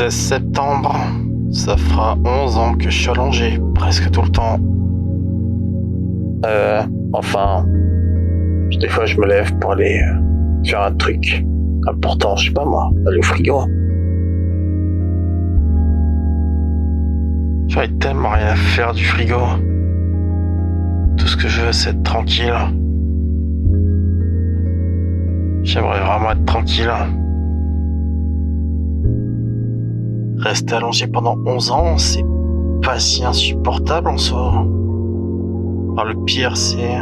16 septembre, ça fera 11 ans que je suis allongé, presque tout le temps. Enfin, des fois je me lève pour aller faire un truc important, je sais pas moi, aller au frigo. J'en ai tellement rien à faire du frigo. Tout ce que je veux, c'est être tranquille. J'aimerais vraiment être tranquille. Rester allongé pendant 11 ans, c'est pas si insupportable en soi. Alors le pire, c'est...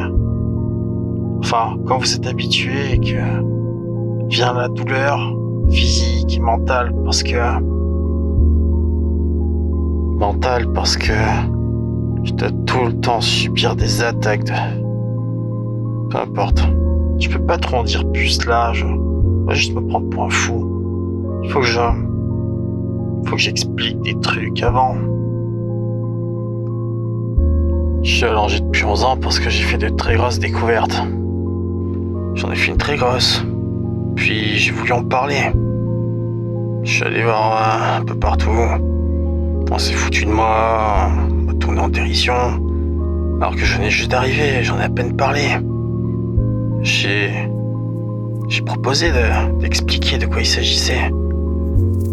Enfin, quand vous êtes habitué et que vient la douleur physique et mentale parce que je dois tout le temps subir des attaques de... Peu importe. Je peux pas trop en dire plus là, je vais juste me prendre pour un fou. Il faut que j'explique des trucs avant. Je suis allongé depuis 11 ans parce que j'ai fait de très grosses découvertes. J'en ai fait une très grosse. Puis j'ai voulu en parler. Je suis allé voir un peu partout. On s'est foutu de moi, on m'a tourné en dérision. Alors que je venais juste d'arriver, j'en ai à peine parlé. J'ai proposé d'expliquer de quoi il s'agissait.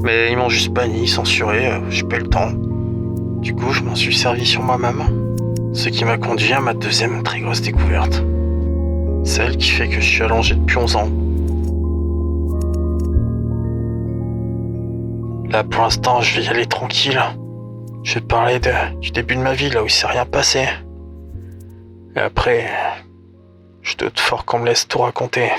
Mais ils m'ont juste banni, censuré, j'ai pas eu le temps. Du coup, je m'en suis servi sur moi-même. Ce qui m'a conduit à ma deuxième très grosse découverte. Celle qui fait que je suis allongé depuis 11 ans. Là, pour l'instant, je vais y aller tranquille. Je vais parler du début de ma vie, là où il s'est rien passé. Et après, je doute fort qu'on me laisse tout raconter.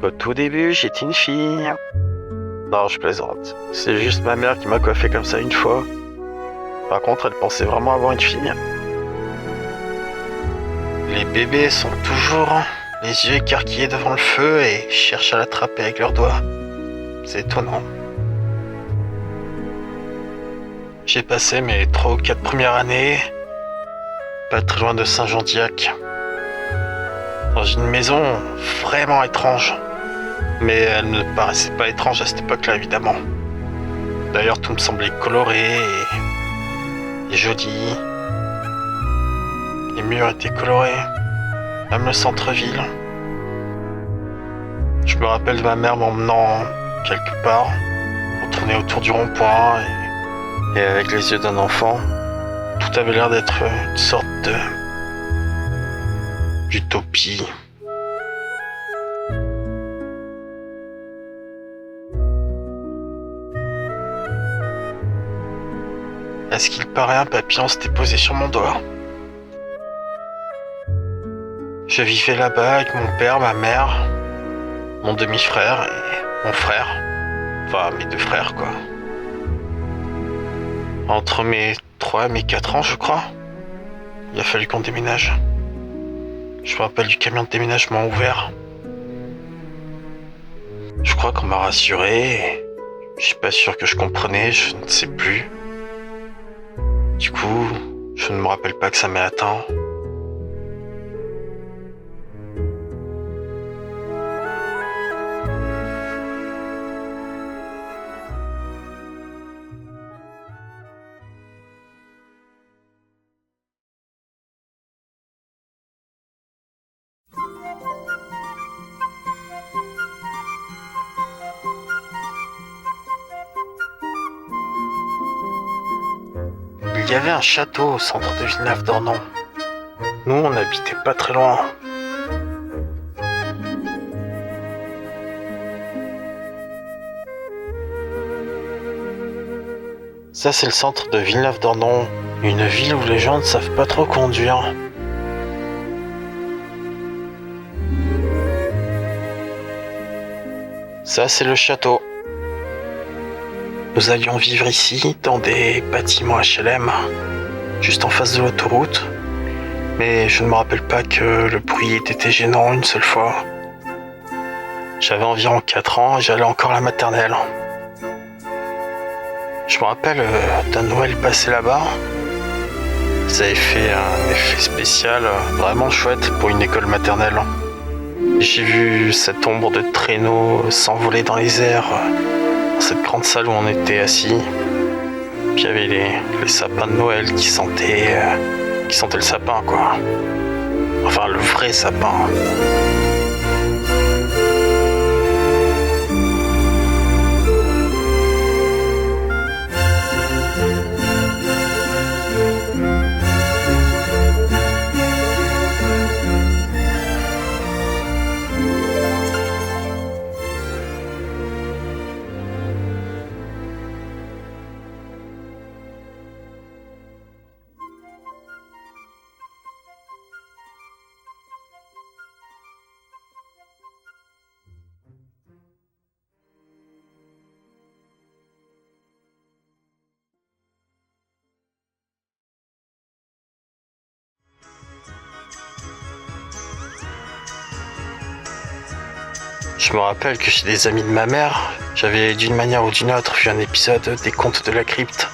Au tout début, j'étais une fille. Non, je plaisante. C'est juste ma mère qui m'a coiffé comme ça une fois. Par contre, elle pensait vraiment avoir une fille. Les bébés sont toujours les yeux écarquillés devant le feu et cherchent à l'attraper avec leurs doigts. C'est étonnant. J'ai passé mes 3 ou 4 premières années, pas très loin de Saint-Jean-d'Iac, dans une maison vraiment étrange. Mais elle ne paraissait pas étrange à cette époque-là, évidemment. D'ailleurs, tout me semblait coloré et joli. Les murs étaient colorés, même le centre-ville. Je me rappelle de ma mère m'emmenant quelque part, on tournait autour du rond-point et avec les yeux d'un enfant, tout avait l'air d'être une sorte d'utopie. À ce qu'il paraît, un papillon s'était posé sur mon doigt. Je vivais là-bas avec mon père, ma mère, mon demi-frère et mon frère. Enfin, mes 2 frères, quoi. Entre mes 3 et mes 4 ans, je crois, il a fallu qu'on déménage. Je me rappelle du camion de déménagement ouvert. Je crois qu'on m'a rassuré et je suis pas sûr que je comprenais, je ne sais plus. Du coup, je ne me rappelle pas que ça m'ait atteint. Il y avait un château au centre de Villeneuve-d'Ornon. Nous, on n'habitait pas très loin. Ça, c'est le centre de Villeneuve-d'Ornon, une ville où les gens ne savent pas trop conduire. Ça, c'est le château. Nous allions vivre ici, dans des bâtiments HLM, juste en face de l'autoroute. Mais je ne me rappelle pas que le bruit ait été gênant une seule fois. J'avais environ 4 ans et j'allais encore à la maternelle. Je me rappelle d'un Noël passé là-bas. Ils avaient fait un effet spécial vraiment chouette pour une école maternelle. J'ai vu cette ombre de traîneau s'envoler dans les airs, dans cette grande salle où on était assis. Puis il y avait les sapins de Noël qui sentaient le sapin, quoi. Enfin, le vrai sapin. Je me rappelle que chez des amis de ma mère, j'avais d'une manière ou d'une autre vu un épisode des Contes de la Crypte,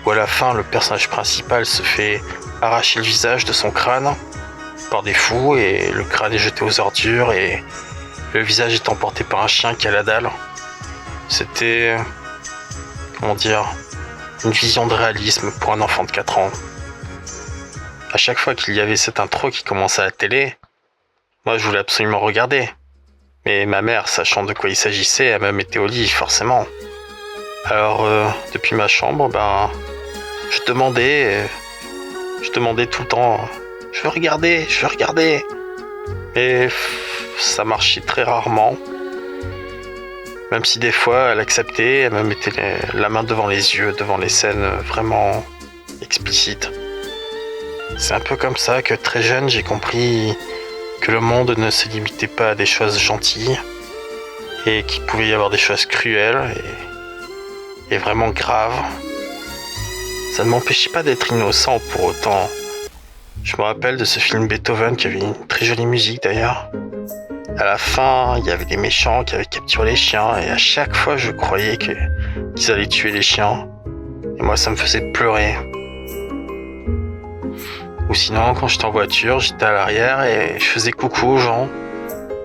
où à la fin le personnage principal se fait arracher le visage de son crâne par des fous et le crâne est jeté aux ordures et le visage est emporté par un chien qui a la dalle. C'était, une vision de réalisme pour un enfant de 4 ans. À chaque fois qu'il y avait cette intro qui commençait à la télé, moi je voulais absolument regarder. Mais ma mère, sachant de quoi il s'agissait, elle me mettait au lit, forcément. Alors, depuis ma chambre, je demandais tout le temps, je veux regarder. Mais ça marchait très rarement. Même si des fois, elle acceptait, elle me mettait la main devant les yeux, devant les scènes vraiment explicites. C'est un peu comme ça que très jeune, j'ai compris que le monde ne se limitait pas à des choses gentilles et qu'il pouvait y avoir des choses cruelles et vraiment graves. Ça ne m'empêchait pas d'être innocent pour autant. Je me rappelle de ce film Beethoven qui avait une très jolie musique d'ailleurs. À la fin, il y avait des méchants qui avaient capturé les chiens et à chaque fois je croyais qu'ils allaient tuer les chiens. Et moi ça me faisait pleurer. Ou sinon, quand j'étais en voiture, j'étais à l'arrière et je faisais coucou aux gens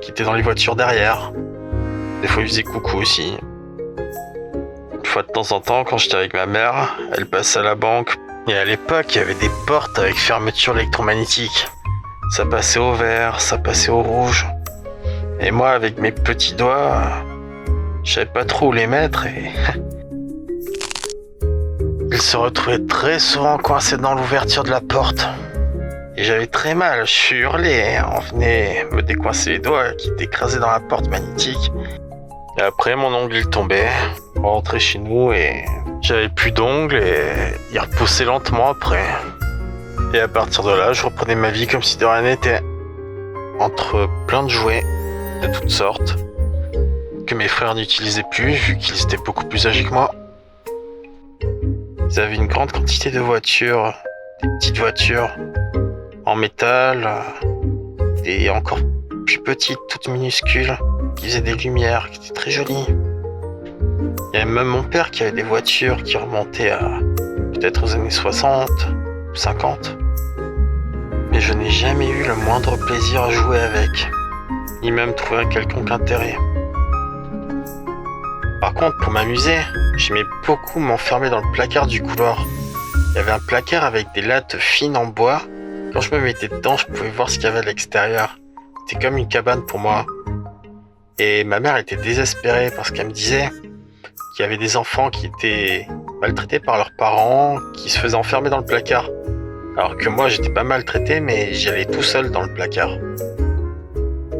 qui étaient dans les voitures derrière. Des fois, ils faisaient coucou aussi. Une fois de temps en temps, quand j'étais avec ma mère, elle passait à la banque. Et à l'époque, il y avait des portes avec fermeture électromagnétique. Ça passait au vert, ça passait au rouge. Et moi, avec mes petits doigts, je savais pas trop où les mettre et... Il se retrouvait très souvent coincé dans l'ouverture de la porte. Et j'avais très mal, je hurlais, on venait me décoincer les doigts qui étaient écrasés dans la porte magnétique. Et après mon ongle il tombait, on rentrait chez nous et j'avais plus d'ongles et il repoussait lentement après. Et à partir de là, je reprenais ma vie comme si de rien n'était. Entre plein de jouets de toutes sortes, que mes frères n'utilisaient plus vu qu'ils étaient beaucoup plus âgés que moi. Ils avaient une grande quantité de voitures, des petites voitures en métal, des encore plus petites, toutes minuscules, qui faisaient des lumières, qui étaient très jolies. Il y avait même mon père qui avait des voitures qui remontaient à peut-être aux années 60 ou 50. Mais je n'ai jamais eu le moindre plaisir à jouer avec, ni même trouver un quelconque intérêt. Par contre, pour m'amuser, j'aimais beaucoup m'enfermer dans le placard du couloir. Il y avait un placard avec des lattes fines en bois. Quand je me mettais dedans, je pouvais voir ce qu'il y avait à l'extérieur. C'était comme une cabane pour moi. Et ma mère était désespérée parce qu'elle me disait qu'il y avait des enfants qui étaient maltraités par leurs parents, qui se faisaient enfermer dans le placard. Alors que moi, j'étais pas maltraité, mais j'y allais tout seul dans le placard.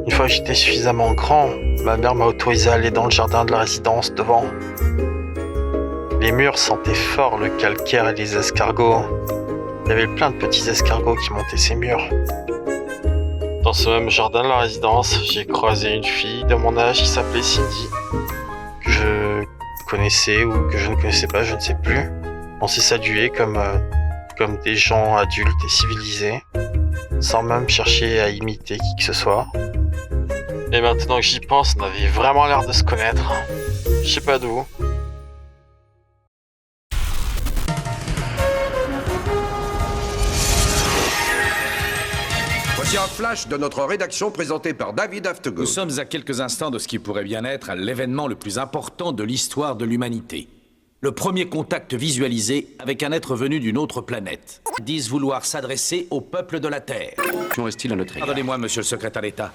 Une fois que j'étais suffisamment grand, ma mère m'a autorisé à aller dans le jardin de la résidence devant. Les murs sentaient fort le calcaire et les escargots. Il y avait plein de petits escargots qui montaient ces murs. Dans ce même jardin de la résidence, j'ai croisé une fille de mon âge qui s'appelait Cindy, que je connaissais ou que je ne connaissais pas, je ne sais plus. On s'est salués comme des gens adultes et civilisés, sans même chercher à imiter qui que ce soit. Et maintenant que j'y pense, on avait vraiment l'air de se connaître. Je sais pas d'où. Voici un flash de notre rédaction présenté par David Aftegold. Nous sommes à quelques instants de ce qui pourrait bien être l'événement le plus important de l'histoire de l'humanité. Le premier contact visualisé avec un être venu d'une autre planète. Ils disent vouloir s'adresser au peuple de la Terre. Est-il à notre égard? Pardonnez-moi, monsieur le secrétaire d'État,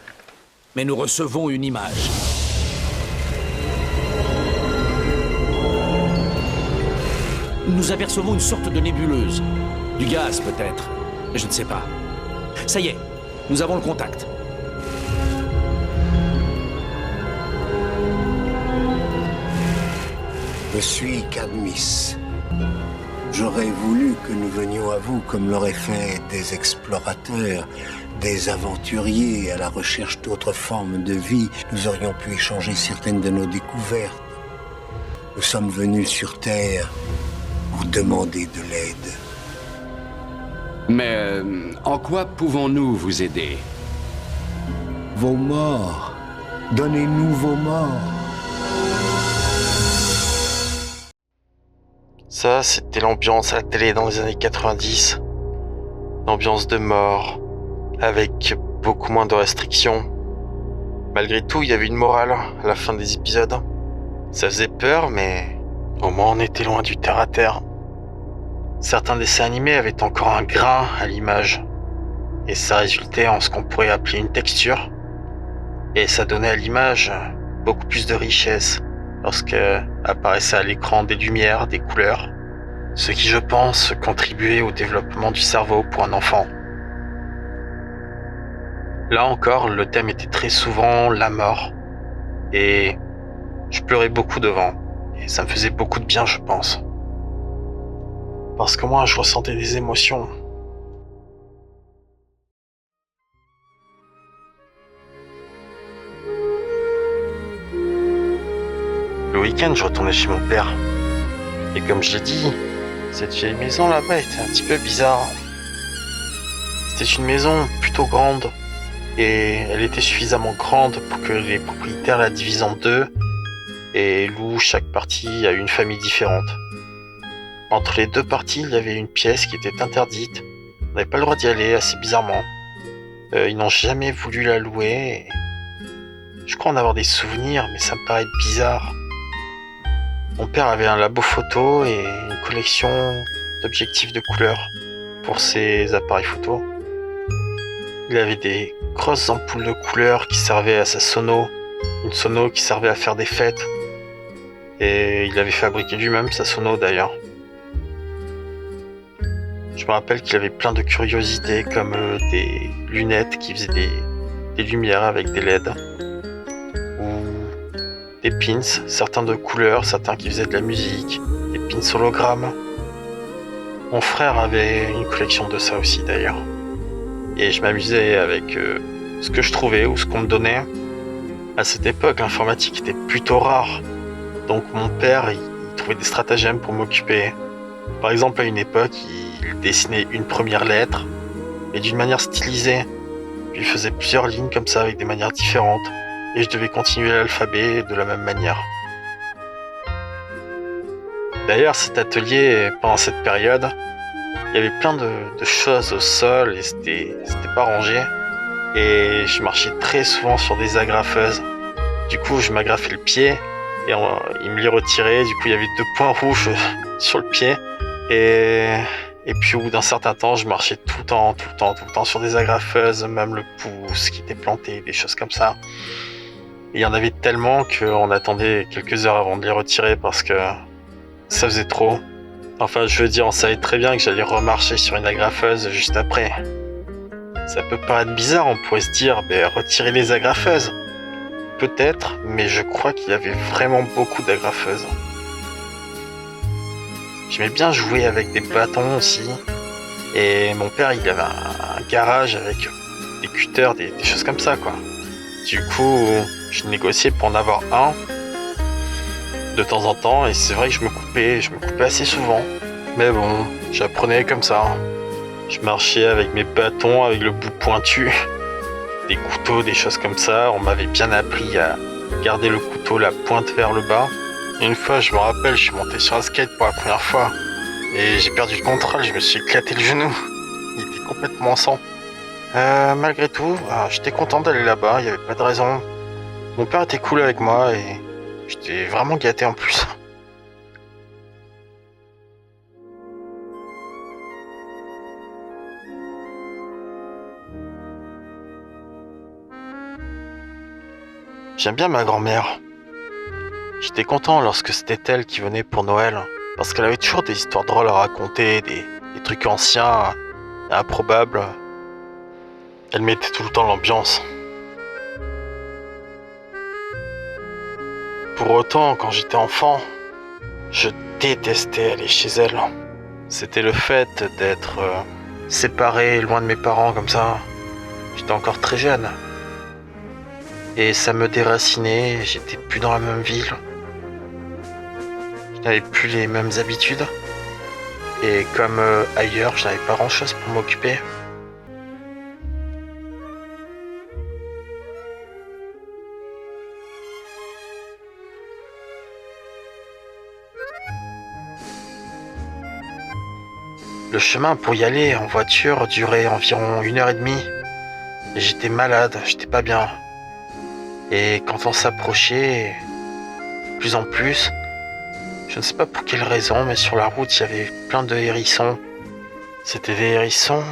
mais nous recevons une image. Nous apercevons une sorte de nébuleuse. Du gaz, peut-être. Je ne sais pas. Ça y est, nous avons le contact. Je suis Cadmis. J'aurais voulu que nous venions à vous comme l'auraient fait des explorateurs, des aventuriers à la recherche d'autres formes de vie. Nous aurions pu échanger certaines de nos découvertes. Nous sommes venus sur Terre pour demander de l'aide. Mais en quoi pouvons-nous vous aider? Vos morts. Donnez-nous vos morts. Ça, c'était l'ambiance à la télé dans les années 90. L'ambiance de mort, avec beaucoup moins de restrictions. Malgré tout, il y avait une morale à la fin des épisodes. Ça faisait peur, mais au moins on était loin du terre-à-terre. Certains dessins animés avaient encore un grain à l'image, et ça résultait en ce qu'on pourrait appeler une texture, et ça donnait à l'image beaucoup plus de richesse lorsque apparaissaient à l'écran des lumières, des couleurs, ce qui, je pense, contribuait au développement du cerveau pour un enfant. Là encore, le thème était très souvent la mort, et je pleurais beaucoup devant, et ça me faisait beaucoup de bien, je pense. Parce que moi, je ressentais des émotions. Le week-end, je retournais chez mon père. Et comme je l'ai dit, cette vieille maison là-bas était un petit peu bizarre. C'était une maison plutôt grande. Et elle était suffisamment grande pour que les propriétaires la divisent en deux et louent chaque partie à une famille différente. Entre les deux parties, il y avait une pièce qui était interdite. On n'avait pas le droit d'y aller, assez bizarrement. Ils n'ont jamais voulu la louer. Je crois en avoir des souvenirs, mais ça me paraît bizarre. Mon père avait un labo photo et une collection d'objectifs de couleur pour ses appareils photo. Il avait des grosses ampoules de couleur qui servaient à sa sono, une sono qui servait à faire des fêtes. Et il avait fabriqué lui-même sa sono d'ailleurs. Je me rappelle qu'il avait plein de curiosités comme des lunettes qui faisaient des lumières avec des LED. Ou des pins, certains de couleur, certains qui faisaient de la musique, des pins hologrammes. Mon frère avait une collection de ça aussi d'ailleurs. Et je m'amusais avec ce que je trouvais ou ce qu'on me donnait. À cette époque, l'informatique était plutôt rare. Donc mon père, il trouvait des stratagèmes pour m'occuper. Par exemple, à une époque, il dessinait une première lettre, mais d'une manière stylisée. Puis il faisait plusieurs lignes comme ça avec des manières différentes. Et je devais continuer l'alphabet de la même manière. D'ailleurs, cet atelier, pendant cette période, il y avait plein de choses au sol et c'était pas rangé. Et je marchais très souvent sur des agrafeuses. Du coup, je m'agrafais le pied et il me les retirait. Du coup, il y avait 2 points rouges sur le pied. Et puis au bout d'un certain temps, je marchais tout le temps sur des agrafeuses, même le pouce qui était planté, des choses comme ça. Et il y en avait tellement qu'on attendait quelques heures avant de les retirer parce que ça faisait trop. Enfin, je veux dire, on savait très bien que j'allais remarcher sur une agrafeuse juste après. Ça peut paraître bizarre, on pourrait se dire, retirer les agrafeuses. Peut-être, mais je crois qu'il y avait vraiment beaucoup d'agrafeuses. J'aimais bien jouer avec des bâtons aussi. Et mon père, il avait un garage avec des cutters, des choses comme ça, quoi. Du coup, je négociais pour en avoir un. de temps en temps, et c'est vrai que je me coupais assez souvent. Mais bon, j'apprenais comme ça. Je marchais avec mes bâtons, avec le bout pointu, des couteaux, des choses comme ça. On m'avait bien appris à garder le couteau la pointe vers le bas. Et une fois, je me rappelle, je suis monté sur un skate pour la première fois. Et j'ai perdu le contrôle, je me suis éclaté le genou. Il était complètement en sang. Malgré tout, j'étais content d'aller là-bas, il n'y avait pas de raison. Mon père était cool avec moi et j'étais vraiment gâté en plus. J'aime bien ma grand-mère. J'étais content lorsque c'était elle qui venait pour Noël, parce qu'elle avait toujours des histoires drôles à raconter, des trucs anciens, improbables. Elle mettait tout le temps l'ambiance. Pour autant, quand j'étais enfant, je détestais aller chez elle. C'était le fait d'être séparé, loin de mes parents comme ça. J'étais encore très jeune. Et ça me déracinait, j'étais plus dans la même ville. Je n'avais plus les mêmes habitudes. Et comme ailleurs, je n'avais pas grand-chose pour m'occuper. Le chemin pour y aller en voiture durait environ 1h30. Et j'étais malade, j'étais pas bien. Et quand on s'approchait, de plus en plus, je ne sais pas pour quelle raison, mais sur la route, il y avait plein de hérissons. C'était des hérissons.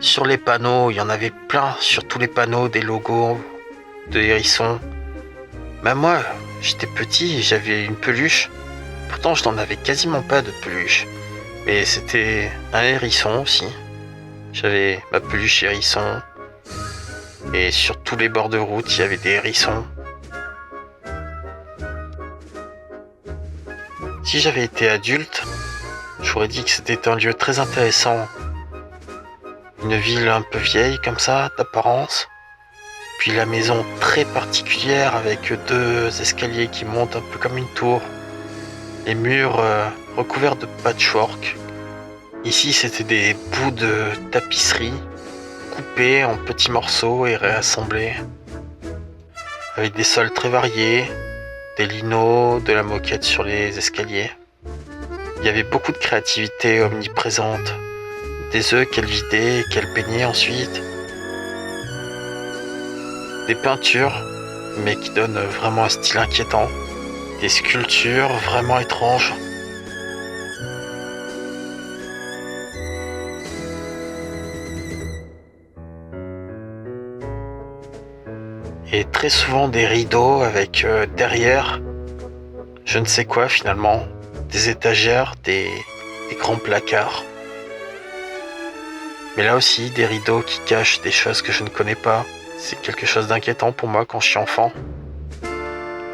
Sur les panneaux, il y en avait plein, sur tous les panneaux, des logos de hérissons. Même moi, j'étais petit, j'avais une peluche. Pourtant, je n'en avais quasiment pas de peluche. Mais c'était un hérisson aussi. J'avais ma peluche hérisson. Et sur tous les bords de route, il y avait des hérissons. Si j'avais été adulte, j'aurais dit que c'était un lieu très intéressant. Une ville un peu vieille comme ça, d'apparence. Puis la maison très particulière avec 2 escaliers qui montent un peu comme une tour. Les murs recouverts de patchwork. Ici, c'était des bouts de tapisserie coupés en petits morceaux et réassemblés. Avec des sols très variés, des linos, de la moquette sur les escaliers. Il y avait beaucoup de créativité omniprésente. Des œufs qu'elle vidait et qu'elle peignait ensuite. Des peintures, mais qui donnent vraiment un style inquiétant. Des sculptures vraiment étranges. Et très souvent des rideaux avec derrière, je ne sais quoi finalement, des étagères, des grands placards. Mais là aussi, des rideaux qui cachent des choses que je ne connais pas. C'est quelque chose d'inquiétant pour moi quand je suis enfant.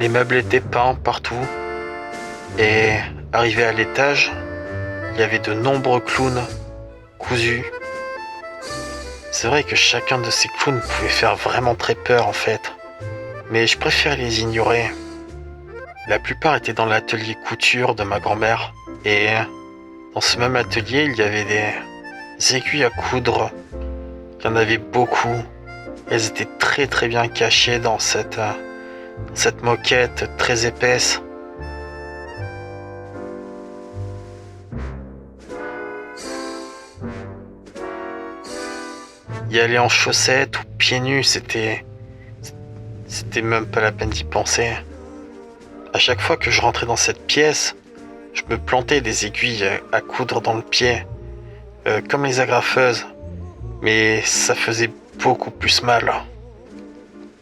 Les meubles étaient peints partout. Et arrivé à l'étage, il y avait de nombreux clowns cousus. C'est vrai que chacun de ces clowns pouvait faire vraiment très peur en fait. Mais je préfère les ignorer. La plupart étaient dans l'atelier couture de ma grand-mère. Et dans ce même atelier, il y avait des aiguilles à coudre. Il y en avait beaucoup. Elles étaient très très bien cachées dans cette moquette très épaisse. Y aller en chaussettes ou pieds nus, c'était même pas la peine d'y penser. À chaque fois que je rentrais dans cette pièce, je me plantais des aiguilles à coudre dans le pied, comme les agrafeuses, mais ça faisait beaucoup plus mal.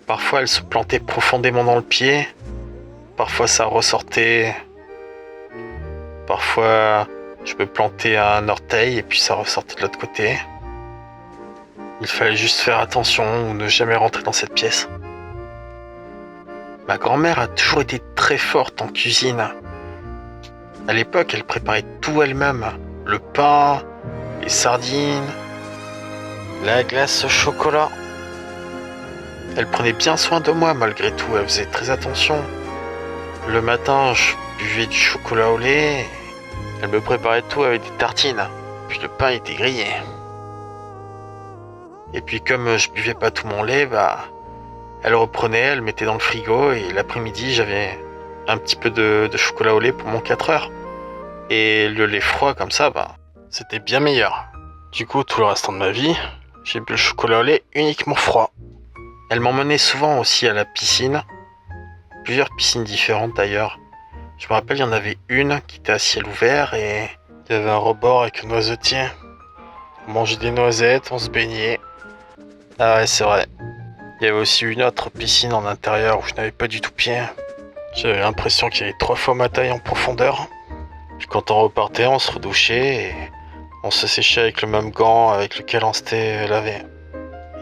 Parfois elles se plantaient profondément dans le pied, parfois ça ressortait, parfois je me plantais à un orteil et puis ça ressortait de l'autre côté. Il fallait juste faire attention ou ne jamais rentrer dans cette pièce. Ma grand-mère a toujours été très forte en cuisine. À l'époque, elle préparait tout elle-même. Le pain, les sardines, la glace au chocolat. Elle prenait bien soin de moi malgré tout, elle faisait très attention. Le matin, je buvais du chocolat au lait. Elle me préparait tout avec des tartines. Puis le pain était grillé. Et puis comme je buvais pas tout mon lait, elle reprenait, elle mettait dans le frigo et l'après-midi j'avais un petit peu de chocolat au lait pour mon 4 heures. Et le lait froid comme ça, c'était bien meilleur. Du coup, tout le restant de ma vie, j'ai bu le chocolat au lait uniquement froid. Elle m'emmenait souvent aussi à la piscine. Plusieurs piscines différentes d'ailleurs. Je me rappelle, il y en avait une qui était à ciel ouvert et il y avait un rebord avec un noisetier. On mangeait des noisettes, on se baignait. Ah ouais, c'est vrai. Il y avait aussi une autre piscine en intérieur où je n'avais pas du tout pied. J'avais l'impression qu'il y avait 3 fois ma taille en profondeur. Puis quand on repartait, on se redouchait et on se séchait avec le même gant avec lequel on s'était lavé.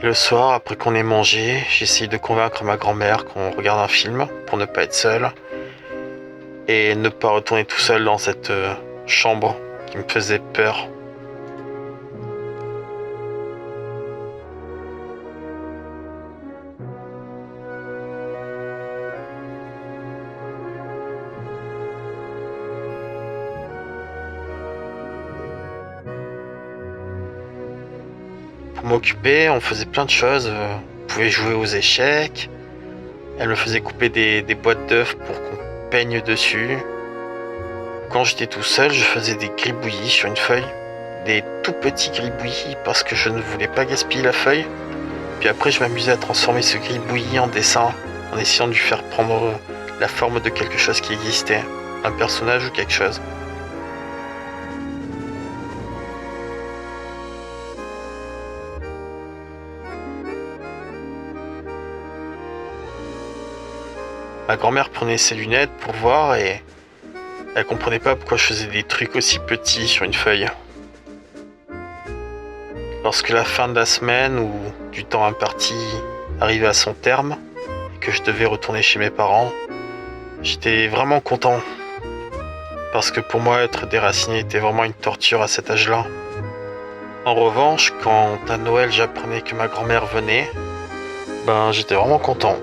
Et le soir, après qu'on ait mangé, j'essayais de convaincre ma grand-mère qu'on regarde un film pour ne pas être seul et ne pas retourner tout seul dans cette chambre qui me faisait peur. Pour m'occuper, on faisait plein de choses. On pouvait jouer aux échecs. Elle me faisait couper des boîtes d'œufs pour qu'on peigne dessus. Quand j'étais tout seul, je faisais des gribouillis sur une feuille. Des tout petits gribouillis parce que je ne voulais pas gaspiller la feuille. Puis après, je m'amusais à transformer ce gribouillis en dessin, en essayant de lui faire prendre la forme de quelque chose qui existait. Un personnage ou quelque chose. Ma grand-mère prenait ses lunettes pour voir et elle comprenait pas pourquoi je faisais des trucs aussi petits sur une feuille. Lorsque la fin de la semaine ou du temps imparti arrivait à son terme et que je devais retourner chez mes parents, j'étais vraiment content. Parce que pour moi, être déraciné était vraiment une torture à cet âge-là. En revanche, quand à Noël j'apprenais que ma grand-mère venait, j'étais vraiment content.